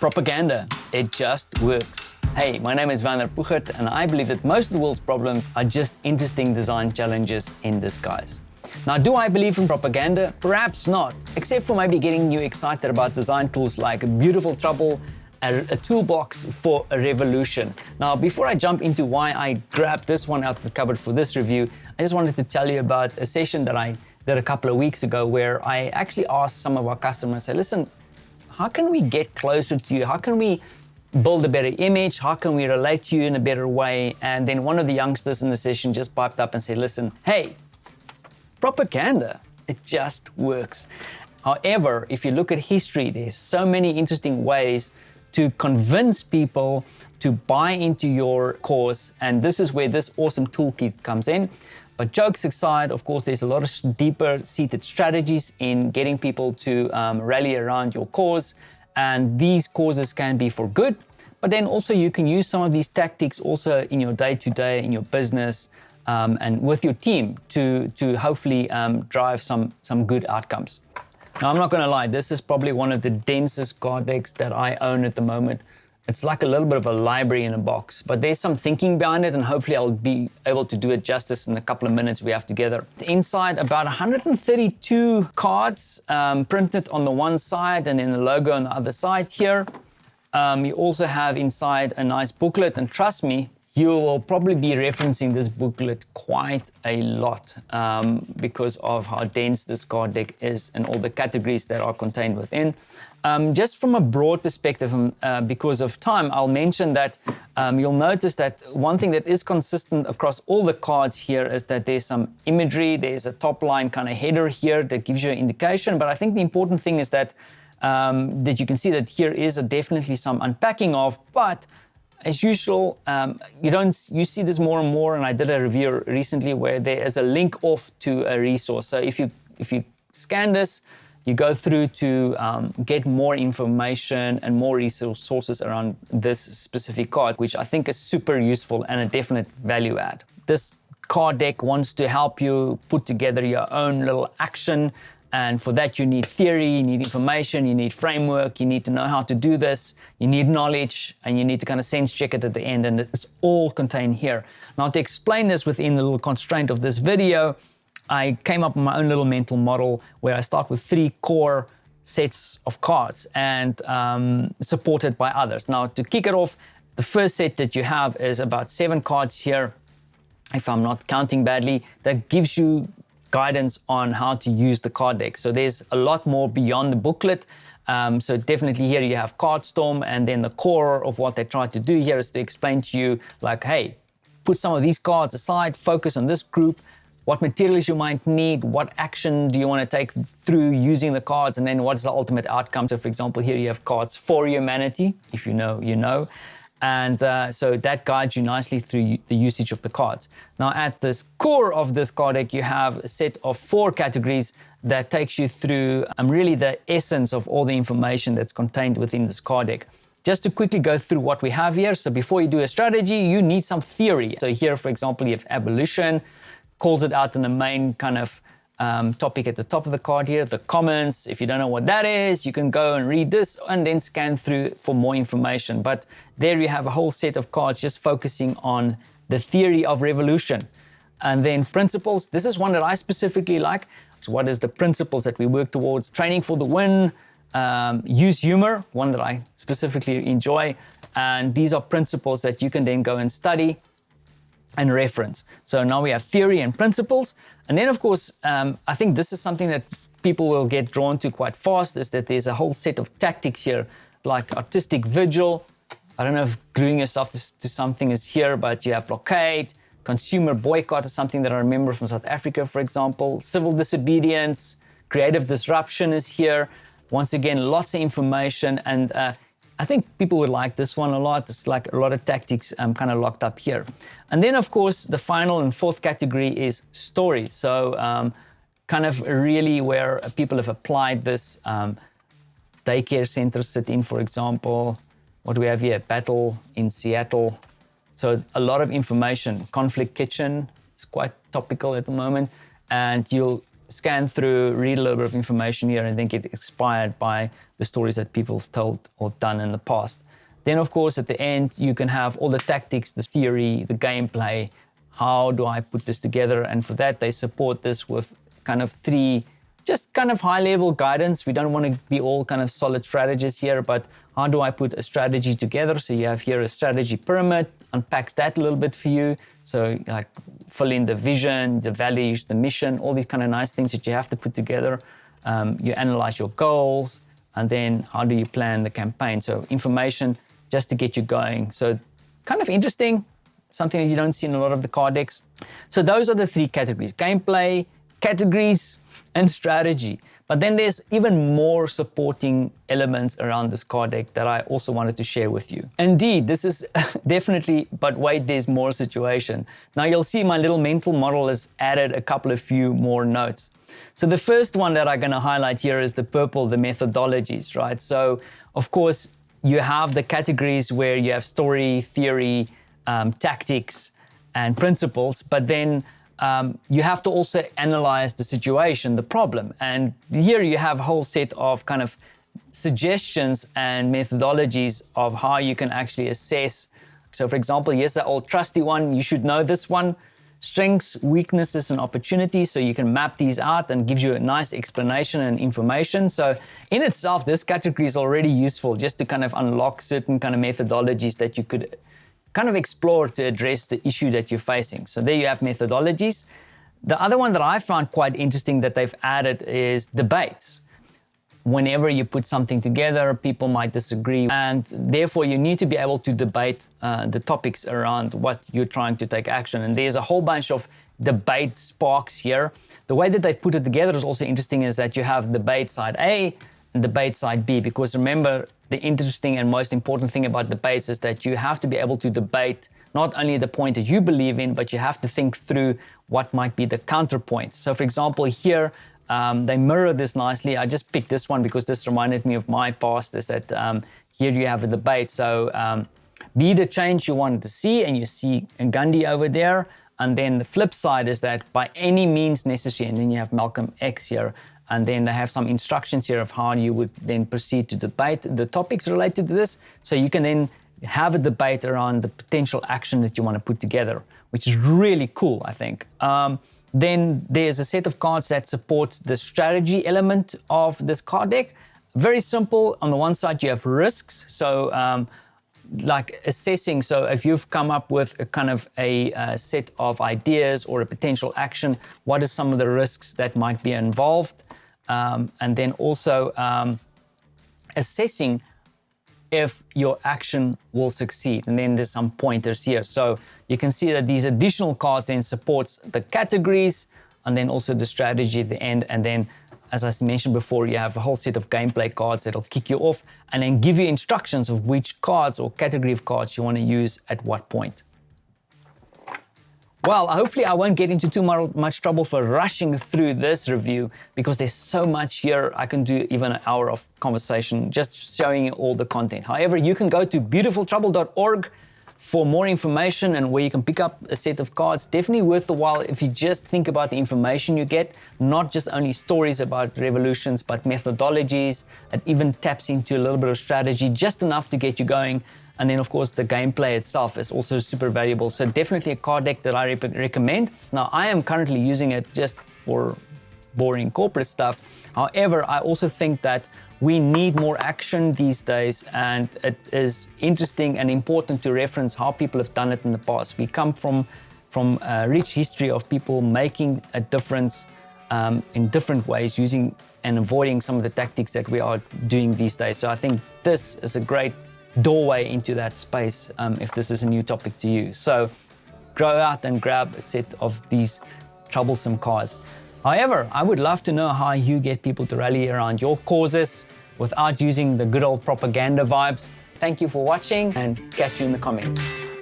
Propaganda, it just works. Hey, my name is Werner Puchert, and I believe that most of the world's problems are just interesting design challenges in disguise. Now, do I believe in propaganda? Perhaps not, except for maybe getting you excited about design tools like Beautiful Trouble, a toolbox for a revolution. Now, before I jump into why I grabbed this one out of the cupboard for this review, I just wanted to tell you about a session that I did a couple of weeks ago where I actually asked some of our customers, say, listen, how can we get closer to you? How can we build a better image? How can we relate to you in a better way? And then one of the youngsters in the session just piped up and said, listen, hey, propaganda, it just works. However, if you look at history, there's so many interesting ways to convince people to buy into your cause. And this is where this awesome toolkit comes in. But jokes aside, of course, there's a lot of deeper seated strategies in getting people to rally around your cause. And these causes can be for good, but then also you can use some of these tactics also in your day-to-day, in your business, and with your team to hopefully drive some good outcomes. Now, I'm not gonna lie, this is probably one of the densest card decks that I own at the moment. It's like a little bit of a library in a box, but there's some thinking behind it, and hopefully I'll be able to do it justice in a couple of minutes we have together. Inside, about 132 cards printed on the one side and then the logo on the other side here. You also have inside a nice booklet, and trust me, you will probably be referencing this booklet quite a lot because of how dense this card deck is and all the categories that are contained within. Just from a broad perspective, because of time, I'll mention that you'll notice that one thing that is consistent across all the cards here is that there's some imagery, there's a top line kind of header here that gives you an indication. But I think the important thing is that, that you can see that here is definitely some unpacking of, but as usual, you see this more and more, and I did a review recently where there is a link off to a resource. So if you scan this, you go through to get more information and more resources around this specific card, which I think is super useful and a definite value add. This card deck wants to help you put together your own little action. And for that, you need theory, you need information, you need framework, you need to know how to do this, you need knowledge, and you need to kind of sense check it at the end, and it's all contained here. Now, to explain this within the little constraint of this video, I came up with my own little mental model where I start with 3 core sets of cards and supported by others. Now, to kick it off, the first set that you have is about 7 cards here, if I'm not counting badly, that gives you guidance on how to use the card deck. So there's a lot more beyond the booklet. So definitely here you have Cardstorm, and then the core of what they try to do here is to explain to you like, hey, put some of these cards aside, focus on this group, what materials you might need, what action do you want to take through using the cards, and then what's the ultimate outcome. So for example, here you have cards for humanity. If you know, you know. And so that guides you nicely through the usage of the cards. Now, at the core of this card deck, you have a set of 4 categories that takes you through really the essence of all the information that's contained within this card deck. Just to quickly go through what we have here. So before you do a strategy, you need some theory. So here, for example, you have abolition, calls it out in the main kind of topic at the top of the card here, the comments. If you don't know what that is, you can go and read this and then scan through for more information. But there you have a whole set of cards just focusing on the theory of revolution. And then principles. This is one that I specifically like. So what is the principles that we work towards? Training for the win, use humor, one that I specifically enjoy. And these are principles that you can then go and study and reference. So now we have theory and principles. And then, of course, I think this is something that people will get drawn to quite fast, is that there's a whole set of tactics here, like artistic vigil. I don't know if gluing yourself to something is here, but you have blockade, consumer boycott is something that I remember from South Africa, for example. Civil disobedience, creative disruption is here. Once again, lots of information, and I think people would like this one a lot. It's like a lot of tactics kind of locked up here. And then, of course, the final and 4th category is stories. So kind of really where people have applied this. Daycare center sit-in, for example. What do we have here? Battle in Seattle. So a lot of information. Conflict kitchen is quite topical at the moment. And you'll scan through, read a little bit of information here, and then get inspired by the stories that people have told or done in the past. Then, of course, at the end, you can have all the tactics, the theory, the gameplay. How do I put this together? And for that, they support this with kind of 3 just kind of high-level guidance. We don't want to be all kind of solid strategists here, but how do I put a strategy together? So you have here a strategy pyramid, unpacks that a little bit for you. So like fill in the vision, the values, the mission, all these kind of nice things that you have to put together. You analyze your goals, and then how do you plan the campaign? So information just to get you going. So kind of interesting, something that you don't see in a lot of the card decks. So those are the 3 categories: gameplay, categories, and strategy. But then there's even more supporting elements around this card deck that I also wanted to share with you. Indeed, this is definitely, but wait, there's more situation. Now you'll see my little mental model has added a couple of few more notes. So the first one that I'm going to highlight here is the purple, the methodologies, right? So of course, you have the categories where you have story, theory, tactics, and principles, but then you have to also analyze the situation, the problem. And here you have a whole set of kind of suggestions and methodologies of how you can actually assess. So for example, here's the old trusty one. You should know this one: strengths, weaknesses, and opportunities. So you can map these out and gives you a nice explanation and information. So in itself, this category is already useful just to kind of unlock certain kind of methodologies that you could kind of explore to address the issue that you're facing. So there you have methodologies. The other one that I found quite interesting that they've added is debates. Whenever you put something together, people might disagree, and therefore you need to be able to debate the topics around what you're trying to take action. And there's a whole bunch of debate sparks here. The way that they've put it together is also interesting, is that you have debate side A and debate side B, because remember, the interesting and most important thing about debates is that you have to be able to debate not only the point that you believe in, but you have to think through what might be the counterpoint. So for example, here, they mirror this nicely. I just picked this one because this reminded me of my past, is that here you have a debate. So be the change you wanted to see, and you see Gandhi over there. And then the flip side is that by any means necessary, and then you have Malcolm X here. And then they have some instructions here of how you would then proceed to debate the topics related to this. So you can then have a debate around the potential action that you want to put together, which is really cool, I think. Then there's a set of cards that supports the strategy element of this card deck. Very simple. On the one side, you have risks. So like assessing. So if you've come up with a kind of a set of ideas or a potential action, what are some of the risks that might be involved? And then also assessing if your action will succeed. And then there's some pointers here. So you can see that these additional cards then supports the categories and then also the strategy at the end. And then, as I mentioned before, you have a whole set of gameplay cards that'll kick you off and then give you instructions of which cards or category of cards you want to use at what point. Well, hopefully I won't get into too much trouble for rushing through this review, because there's so much here. I can do even an hour of conversation just showing you all the content. However, you can go to beautifultrouble.org for more information and where you can pick up a set of cards. Definitely worth the while if you just think about the information you get, not just only stories about revolutions, but methodologies. It even taps into a little bit of strategy, just enough to get you going. And then, of course, the gameplay itself is also super valuable. So definitely a card deck that I recommend. Now, I am currently using it just for boring corporate stuff. However, I also think that we need more action these days, and it is interesting and important to reference how people have done it in the past. We come from a rich history of people making a difference in different ways, using and avoiding some of the tactics that we are doing these days. So I think this is a great doorway into that space if this is a new topic to you. So go out and grab a set of these troublesome cards. However, I would love to know how you get people to rally around your causes without using the good old propaganda vibes. Thank you for watching, and catch you in the comments.